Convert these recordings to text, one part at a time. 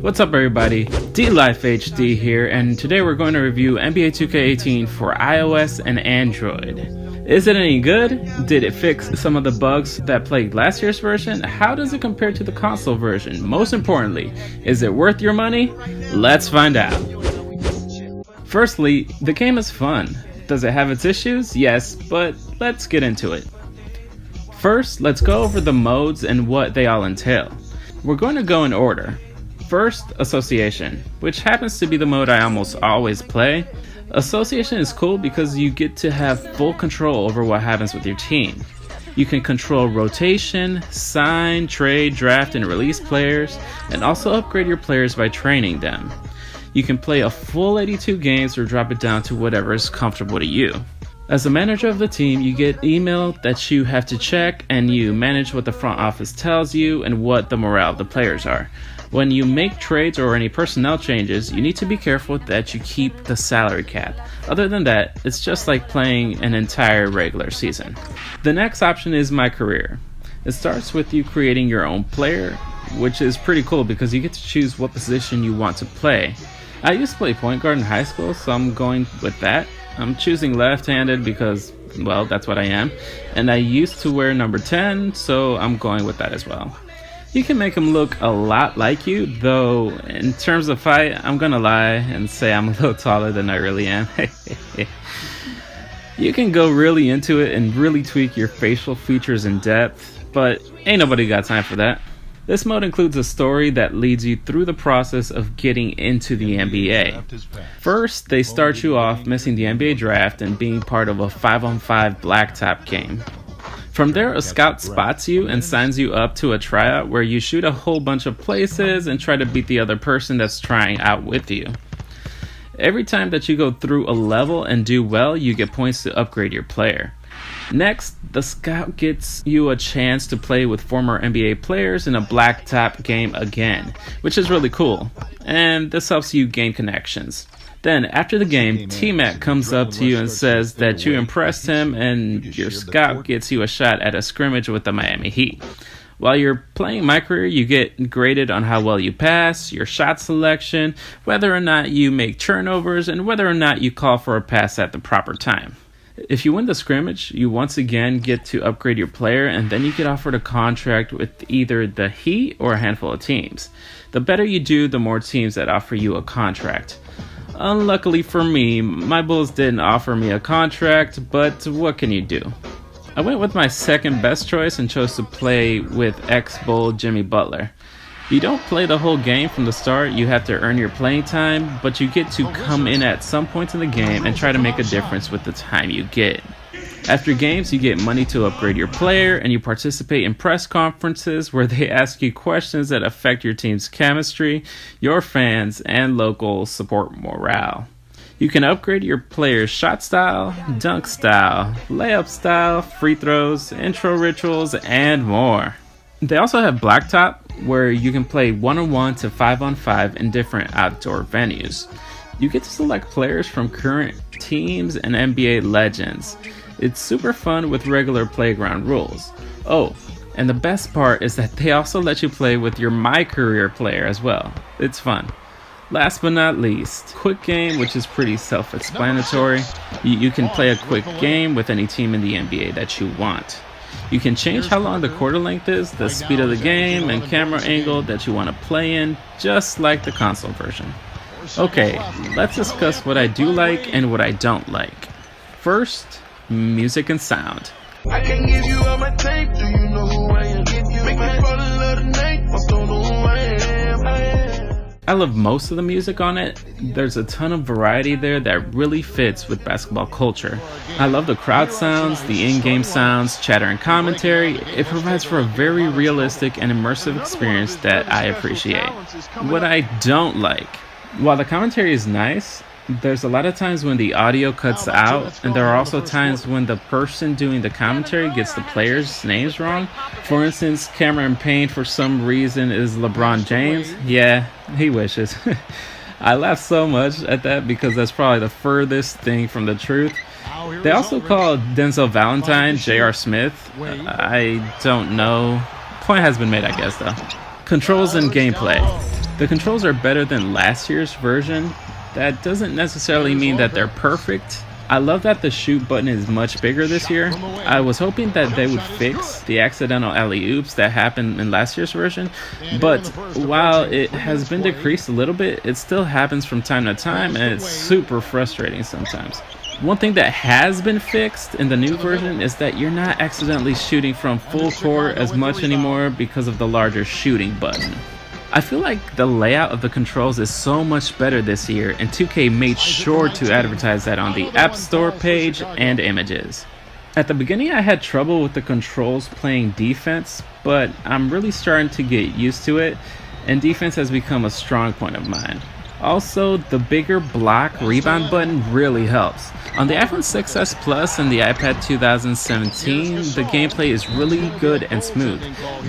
What's up everybody, dLife HD here, and today we're going to review NBA 2K18 for iOS and Android. Is it any good? Did it fix some of the bugs that plagued last year's version? How does it compare to the console version? Most importantly, is it worth your money? Let's find out. Firstly, the game is fun. Does it have its issues? Yes, but let's get into it. First, let's go over the modes and what they all entail. We're going to go in order. First, Association, which happens to be the mode I almost always play. Association is cool because you get to have full control over what happens with your team. You can control rotation, sign, trade, draft, and release players, and also upgrade your players by training them. You can play a full 82 games or drop it down to whatever is comfortable to you. As the manager of the team, you get email that you have to check, and you manage what the front office tells you and what the morale of the players are. When you make trades or any personnel changes, you need to be careful that you keep the salary cap. Other than that, it's just like playing an entire regular season. The next option is My Career. It starts with you creating your own player, which is pretty cool because you get to choose what position you want to play. I used to play point guard in high school, so I'm going with that. I'm choosing left-handed because, well, that's what I am. And I used to wear number 10, so I'm going with that as well. You can make them look a lot like you, though in terms of height, I'm gonna lie and say I'm a little taller than I really am. You can go really into it and really tweak your facial features in depth, but ain't nobody got time for that. This mode includes a story that leads you through the process of getting into the NBA. First, they start you off missing the NBA draft and being part of a 5-on-5 blacktop game. From there, a scout spots you and signs you up to a tryout where you shoot a whole bunch of places and try to beat the other person that's trying out with you. Every time that you go through a level and do well, you get points to upgrade your player. Next, the scout gets you a chance to play with former NBA players in a blacktop game again, which is really cool, and this helps you gain connections. Then, after the game, T-Mac comes up to you and says that you impressed him, and your scout gets you a shot at a scrimmage with the Miami Heat. While you're playing My Career, you get graded on how well you pass, your shot selection, whether or not you make turnovers, and whether or not you call for a pass at the proper time. If you win the scrimmage, you once again get to upgrade your player, and then you get offered a contract with either the Heat or a handful of teams. The better you do, the more teams that offer you a contract. Unluckily for me, my Bulls didn't offer me a contract, but what can you do? I went with my second best choice and chose to play with ex-Bull Jimmy Butler. You don't play the whole game from the start, you have to earn your playing time, but you get to come in at some points in the game and try to make a difference with the time you get. After games, you get money to upgrade your player, and you participate in press conferences where they ask you questions that affect your team's chemistry, your fans, and local support morale. You can upgrade your player's shot style, dunk style, layup style, free throws, intro rituals, and more. They also have Blacktop, where you can play 1-on-1 to 5-on-5 in different outdoor venues. You get to select players from current teams and NBA legends. It's super fun with regular playground rules. Oh, and the best part is that they also let you play with your My Career player as well. It's fun. Last but not least, Quick Game, which is pretty self-explanatory. You can play a quick game with any team in the NBA that you want. You can change how long the quarter length is, the speed of the game, and camera angle that you want to play in, just like the console version. Okay, let's discuss what I do like and what I don't like. First, music and sound. I can give you all my tape, do you know who I am? Make me fall in love tonight, I don't know who I am. I love most of the music on it. There's a ton of variety there that really fits with basketball culture. I love the crowd sounds, the in-game sounds, chatter and commentary. It provides for a very realistic and immersive experience that I appreciate. What I don't like, while the commentary is nice, there's a lot of times when the audio cuts out, and there are also times when the person doing the commentary gets the players' names wrong. For instance, Cameron Payne for some reason is LeBron James. Yeah, he wishes. I laugh so much at that because that's probably the furthest thing from the truth. They also call Denzel Valentine J.R. Smith. I don't know. Point has been made, I guess, though. Controls and gameplay. The controls are better than last year's version. That doesn't necessarily mean that they're perfect. I love that the shoot button is much bigger this year. I was hoping that they would fix the accidental alley-oops that happened in last year's version, but while it has been decreased a little bit, it still happens from time to time, and it's super frustrating sometimes. One thing that has been fixed in the new version is that you're not accidentally shooting from full court as much anymore because of the larger shooting button. I feel like the layout of the controls is so much better this year, and 2K made sure to advertise that on the App Store page and images. At the beginning I had trouble with the controls playing defense, but I'm really starting to get used to it, and defense has become a strong point of mine. Also, the bigger block rebound button really helps. On the iPhone 6s Plus and the iPad 2017, the gameplay is really good and smooth.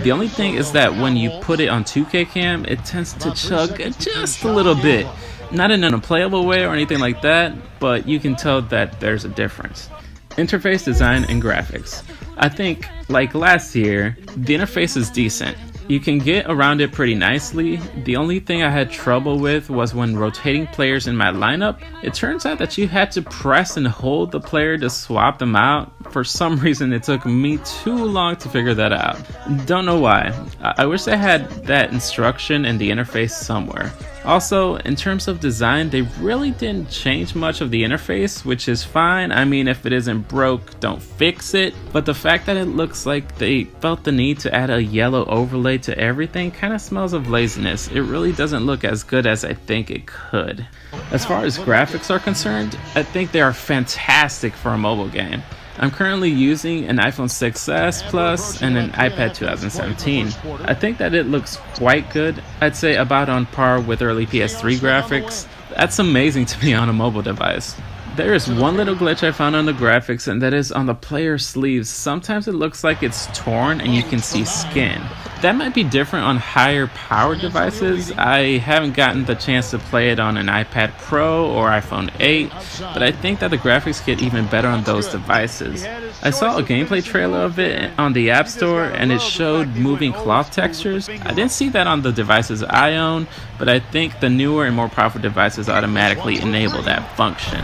The only thing is that when you put it on 2K cam, it tends to chug just a little bit. Not in an unplayable way or anything like that, but you can tell that there's a difference. Interface design and graphics. I think, like last year, the interface is decent. You can get around it pretty nicely. The only thing I had trouble with was when rotating players in my lineup. It turns out that you had to press and hold the player to swap them out. For some reason it took me too long to figure that out. Don't know why. I wish they had that instruction in the interface somewhere. Also, in terms of design, they really didn't change much of the interface, which is fine. I mean, if it isn't broke, don't fix it. But the fact that it looks like they felt the need to add a yellow overlay to everything kind of smells of laziness. It really doesn't look as good as I think it could. As far as graphics are concerned, I think they are fantastic for a mobile game. I'm currently using an iPhone 6s Plus and an iPad 2017. I think that it looks quite good. I'd say about on par with early PS3 graphics. That's amazing to be on a mobile device. There is one little glitch I found on the graphics, and that is on the player sleeves. Sometimes it looks like it's torn and you can see skin. That might be different on higher powered devices. I haven't gotten the chance to play it on an iPad Pro or iPhone 8, but I think that the graphics get even better on those devices. I saw a gameplay trailer of it on the App Store, and it showed moving cloth textures. I didn't see that on the devices I own, but I think the newer and more powerful devices automatically enable that function.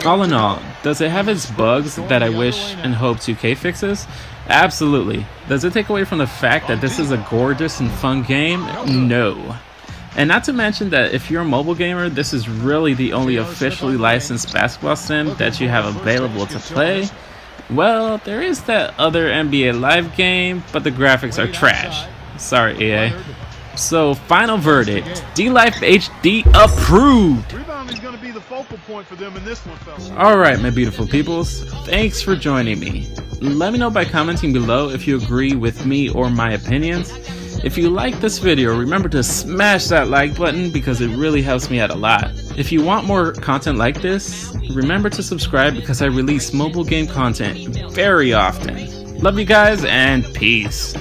All in all, does it have its bugs that I wish and hope 2K fixes? Absolutely. Does it take away from the fact that this is a gorgeous and fun game? No. And not to mention that if you're a mobile gamer, this is really the only officially licensed basketball sim that you have available to play. Well, there is that other NBA Live game, but the graphics are trash. Sorry, EA. So, final verdict, dLife HD approved! Alright, my beautiful peoples, thanks for joining me. Let me know by commenting below if you agree with me or my opinions. If you like this video, remember to smash that like button because it really helps me out a lot. If you want more content like this, remember to subscribe because I release mobile game content very often. Love you guys and peace.